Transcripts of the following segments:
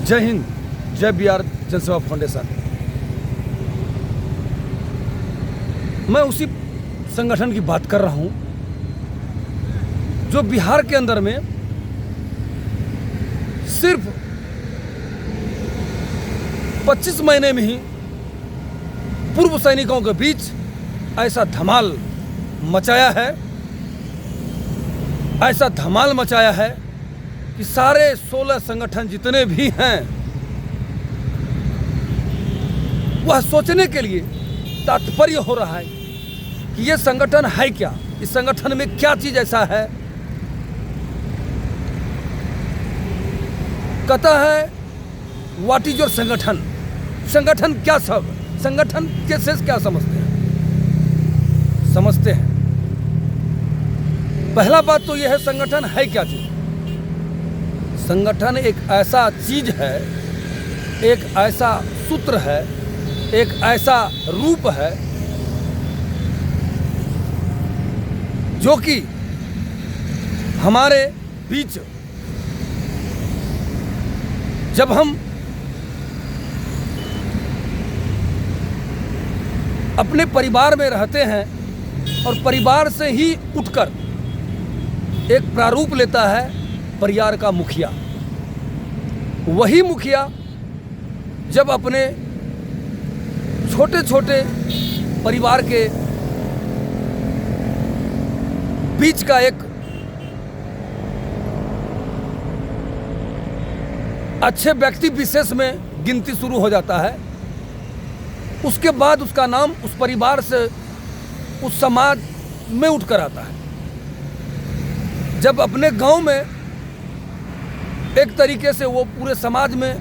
जय हिंद, जय बिहार जनसेवा फाउंडेशन। मैं उसी संगठन की बात कर रहा हूं जो बिहार के अंदर में सिर्फ 25 महीने में ही पूर्व सैनिकों के बीच ऐसा धमाल मचाया है, ऐसा धमाल मचाया है कि सारे 16 संगठन जितने भी हैं वह सोचने के लिए तात्पर्य हो रहा है कि ये संगठन है क्या, इस संगठन में क्या चीज ऐसा है। कहता है व्हाट इज योर संगठन, संगठन क्या सब, संगठन के से क्या समझते हैं। पहला बात तो यह है संगठन है क्या चीज। संगठन एक ऐसा चीज है, एक ऐसा सूत्र है, एक ऐसा रूप है जो कि हमारे बीच जब हम अपने परिवार में रहते हैं और परिवार से ही उठकर एक प्रारूप लेता है परिवार का मुखिया। वही मुखिया जब अपने छोटे छोटे परिवार के बीच का एक अच्छे व्यक्ति विशेष में गिनती शुरू हो जाता है, उसके बाद उसका नाम उस परिवार से, उस समाज में उठकर आता है। जब अपने गांव में एक तरीके से वो पूरे समाज में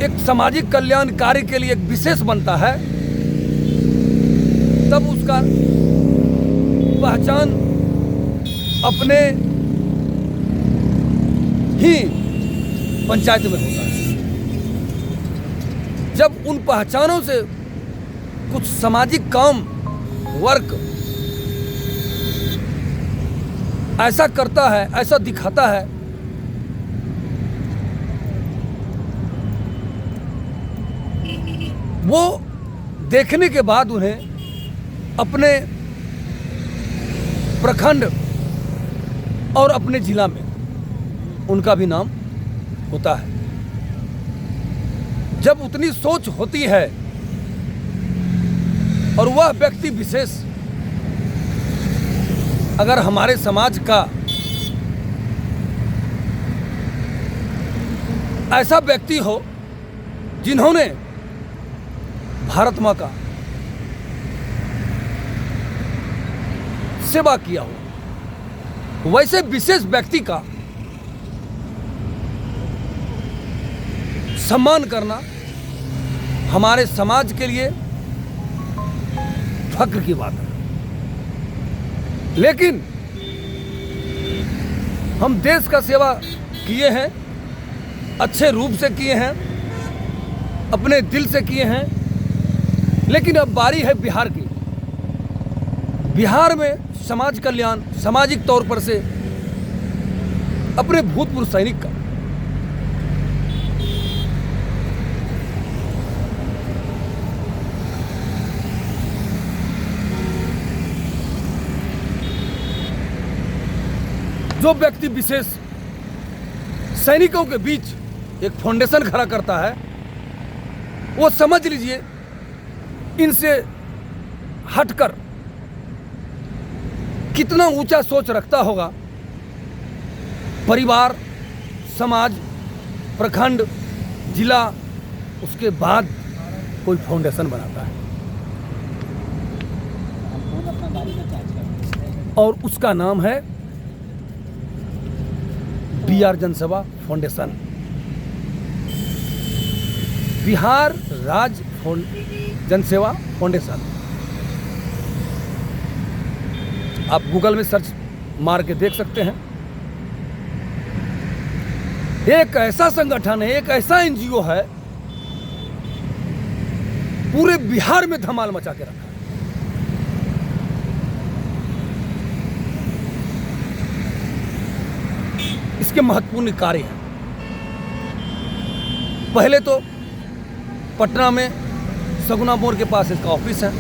एक सामाजिक कल्याण कार्य के लिए एक विशेष बनता है, तब उसका पहचान अपने ही पंचायत में होता है। जब उन पहचानों से कुछ सामाजिक काम वर्क ऐसा करता है, ऐसा दिखाता है, वो देखने के बाद उन्हें अपने प्रखंड और अपने जिला में उनका भी नाम होता है। जब उतनी सोच होती है और वह व्यक्ति विशेष अगर हमारे समाज का ऐसा व्यक्ति हो जिन्होंने भारत माँ का सेवा किया हो, वैसे विशेष व्यक्ति का सम्मान करना हमारे समाज के लिए फक्र की बात है। लेकिन हम देश का सेवा किए हैं, अच्छे रूप से किए हैं, अपने दिल से किए हैं, लेकिन अब बारी है बिहार की। बिहार में समाज कल्याण, सामाजिक तौर पर से अपने भूतपूर्व सैनिक का जो व्यक्ति विशेष सैनिकों के बीच एक फाउंडेशन खड़ा करता है, वो समझ लीजिए इनसे हटकर कितना ऊंचा सोच रखता होगा। परिवार, समाज, प्रखंड, जिला, उसके बाद कोई फाउंडेशन बनाता है और उसका नाम है बिहार जनसेवा फाउंडेशन, बिहार राज्य जनसेवा फाउंडेशन। आप गूगल में सर्च मार के देख सकते हैं। एक ऐसा संगठन है, एक ऐसा एनजीओ है, पूरे बिहार में धमाल मचा के रखा है। इसके महत्वपूर्ण कार्य हैं। पहले तो पटना में सगुना मोड़ के पास इसका ऑफिस है।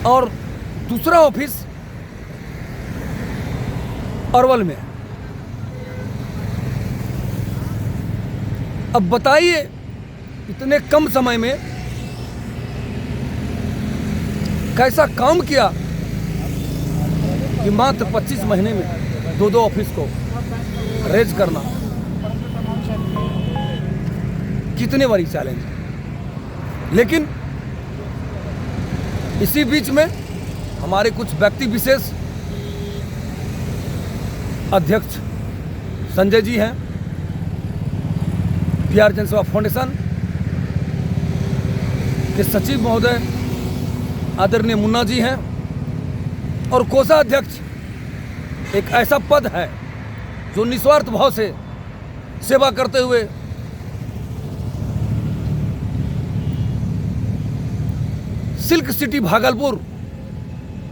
और दूसरा ऑफिस अरवल में है। अब बताइए इतने कम समय में कैसा काम किया कि मात्र 25 महीने में दो ऑफिस को रेज करना कितने बड़ी चैलेंज है। लेकिन इसी बीच में हमारे कुछ व्यक्ति विशेष, अध्यक्ष संजय जी हैं, बिहार जनसेवा फाउंडेशन के सचिव महोदय आदरणीय मुन्ना जी हैं, और कोषाध्यक्ष एक ऐसा पद है जो निस्वार्थ भाव से सेवा करते हुए सिल्क सिटी भागलपुर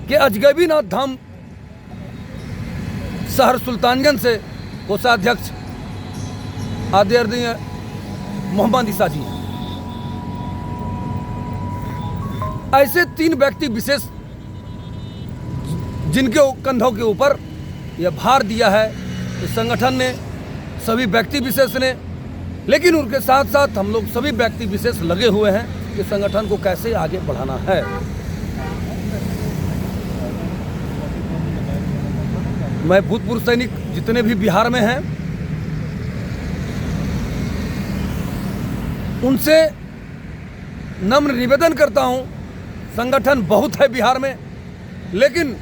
के अजगैबीनाथ धाम शहर सुल्तानगंज से कोषाध्यक्ष आदरणीय मोहम्मद ईसा जी हैं। ऐसे 3 व्यक्ति विशेष जिनके कंधों के ऊपर यह भार दिया है इस संगठन ने, सभी व्यक्ति विशेष ने। लेकिन उनके साथ साथ हम लोग सभी व्यक्ति विशेष लगे हुए हैं कि संगठन को कैसे आगे बढ़ाना है। मैं भूतपूर्व सैनिक जितने भी बिहार में हैं उनसे नम्र निवेदन करता हूं, संगठन बहुत है बिहार में, लेकिन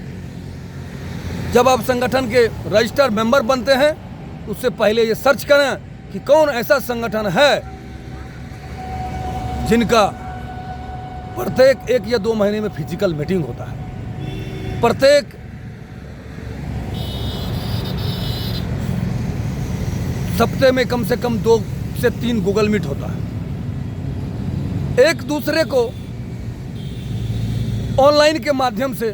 जब आप संगठन के रजिस्टर मेंबर बनते हैं उससे पहले ये सर्च करें कि कौन ऐसा संगठन है जिनका प्रत्येक 1 या 2 महीने में फिजिकल मीटिंग होता है, प्रत्येक सप्ताह में कम से कम 2 से 3 गूगल मीट होता है, एक दूसरे को ऑनलाइन के माध्यम से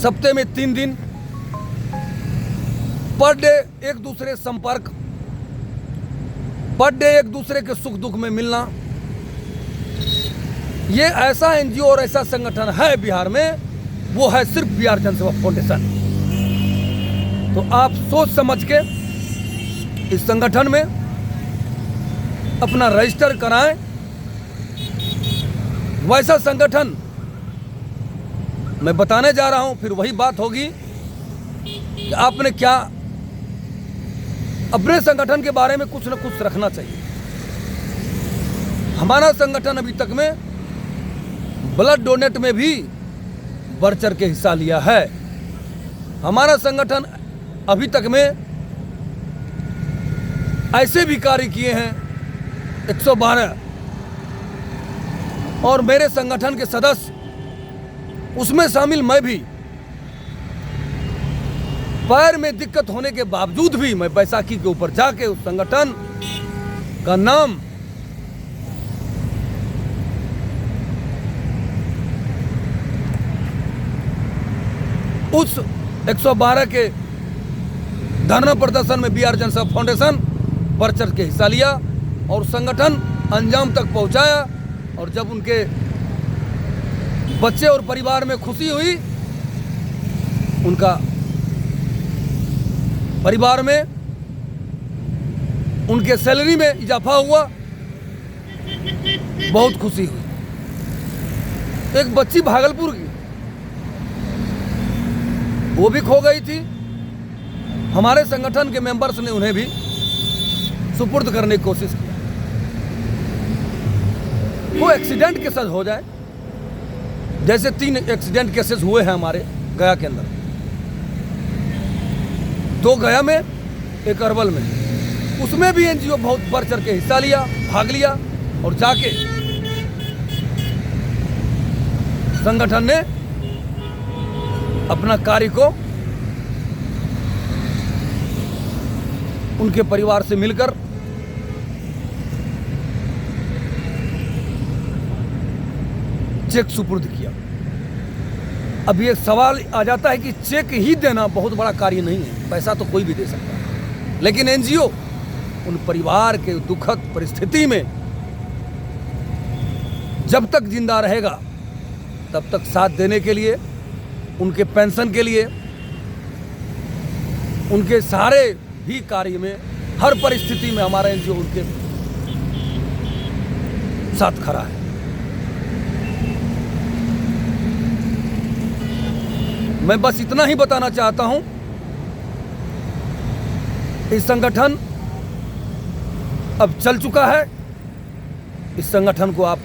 सप्ताह में 3 दिन पर डे एक दूसरे संपर्क, पर डे एक दूसरे के सुख दुख में मिलना। ये ऐसा एनजीओ और ऐसा संगठन है बिहार में, वो है सिर्फ बिहार जनसेवा फाउंडेशन। तो आप सोच समझ के इस संगठन में अपना रजिस्टर कराएं। वैसा संगठन मैं बताने जा रहा हूं, फिर वही बात होगी कि आपने क्या अपने संगठन के बारे में कुछ न कुछ रखना चाहिए। हमारा संगठन अभी तक में ब्लड डोनेट में भी बढ़ चढ़ के हिस्सा लिया है। हमारा संगठन अभी तक में ऐसे भी कार्य किए हैं 112, और मेरे संगठन के सदस्य उसमें शामिल मैं भी, पैर में दिक्कत होने के बावजूद भी मैं बैसाखी के ऊपर जाके उस संगठन का नाम उस 112 के धरना प्रदर्शन में बिहार जनसेवा फाउंडेशन बढ़ चढ़ के हिस्सा लिया और संगठन अंजाम तक पहुंचाया। और जब उनके बच्चे और परिवार में खुशी हुई, उनका परिवार में उनके सैलरी में इजाफा हुआ, बहुत खुशी हुई। एक बच्ची भागलपुर की, वो भी खो गई थी, हमारे संगठन के मेंबर्स ने उन्हें भी सुपुर्द करने की कोशिश की। वो एक्सीडेंट केसेस हो जाए, जैसे 3 एक्सीडेंट केसेस हुए हैं हमारे गया के अंदर, 2 गया में, 1 अरवल में, उसमें भी एनजीओ बहुत बढ़ चढ़ के हिस्सा लिया, भाग लिया, और जाके संगठन ने अपना कार्य को उनके परिवार से मिलकर चेक सुपुर्द किया। अब ये सवाल आ जाता है कि चेक ही देना बहुत बड़ा कार्य नहीं है, पैसा तो कोई भी दे सकता है, लेकिन एनजीओ उन परिवार के दुखद परिस्थिति में जब तक जिंदा रहेगा तब तक साथ देने के लिए, उनके पेंशन के लिए, उनके सारे भी कार्य में, हर परिस्थिति में हमारा एनजीओ उनके साथ खड़ा है। मैं बस इतना ही बताना चाहता हूं, इस संगठन अब चल चुका है। इस संगठन को आप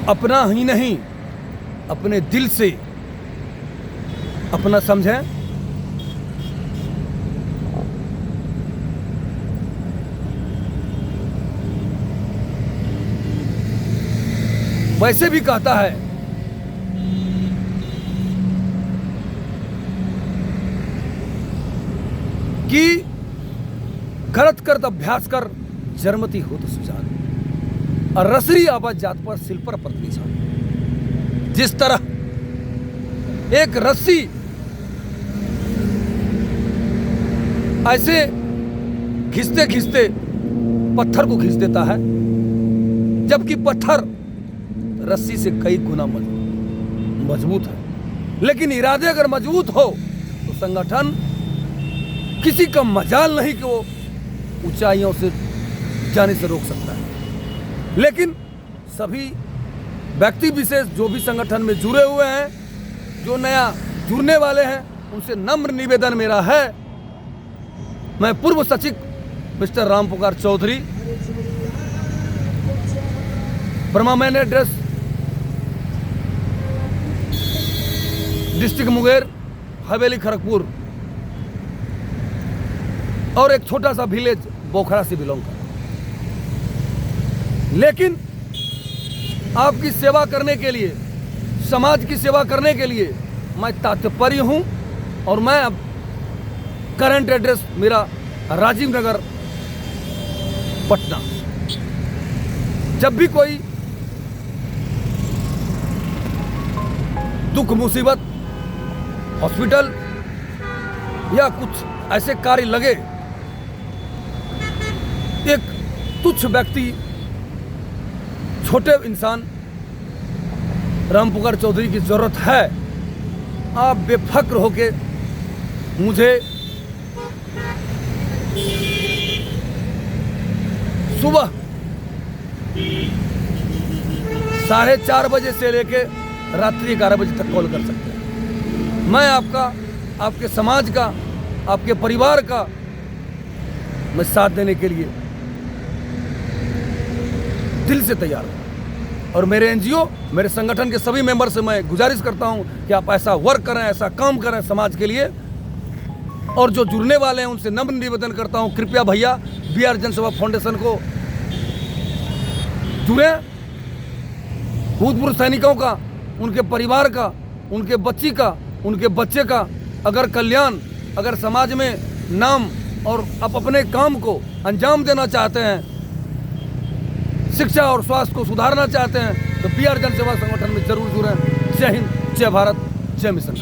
अपना ही नहीं, अपने दिल से अपना समझें। वैसे भी कहता है कि करत करत अभ्यास कर जरमती हो तो सुजान, और रसरी आवाज जात पर सिल पर पतली जान। जिस तरह एक रस्सी ऐसे घिसते घिसते पत्थर को घिस देता है, जबकि पत्थर रस्सी से कई गुना मजबूत है, लेकिन इरादे अगर मजबूत हो तो संगठन किसी का मजाल नहीं कि वो ऊंचाइयों से जाने से रोक सकता है। लेकिन सभी व्यक्ति विशेष जो भी संगठन में जुड़े हुए हैं, जो नया जुड़ने वाले हैं, उनसे नम्र निवेदन मेरा है। मैं पूर्व सचिव mister Rampukar Chaudhary, permanent address district Munger, Haveli Kharagpur, और एक छोटा सा विलेज बोखरा से बिलोंग कर, लेकिन आपकी सेवा करने के लिए, समाज की सेवा करने के लिए मैं तात्पर्य हूं। और मैं अब करंट एड्रेस मेरा राजीव नगर पटना। जब भी कोई दुख मुसीबत, हॉस्पिटल या कुछ ऐसे कार्य लगे, एक तुच्छ व्यक्ति, छोटे इंसान रामपुकार चौधरी की जरूरत है, आप बेफक्र होके मुझे सुबह 4:30 बजे से लेके रात्रि 11 बजे तक कॉल कर सकते हैं। मैं आपका, आपके समाज का, आपके परिवार का मैं साथ देने के लिए दिल से तैयार हूं। और मेरे एनजीओ, मेरे संगठन के सभी मेंबर से मैं गुजारिश करता हूं कि आप ऐसा वर्क करें, ऐसा काम करें समाज के लिए। और जो जुड़ने वाले हैं उनसे नम्र निवेदन करता हूं, कृपया भैया BR जनसेवा फाउंडेशन को जुड़े। भूतपूर्व सैनिकों का, उनके परिवार का, उनके बच्ची का, उनके बच्चे का अगर कल्याण, अगर समाज में नाम और आप अपने काम को अंजाम देना चाहते हैं, शिक्षा और स्वास्थ्य को सुधारना चाहते हैं, तो BR जनसेवा संगठन में जरूर जुड़ें। जय हिंद, जय भारत, जय मिशन।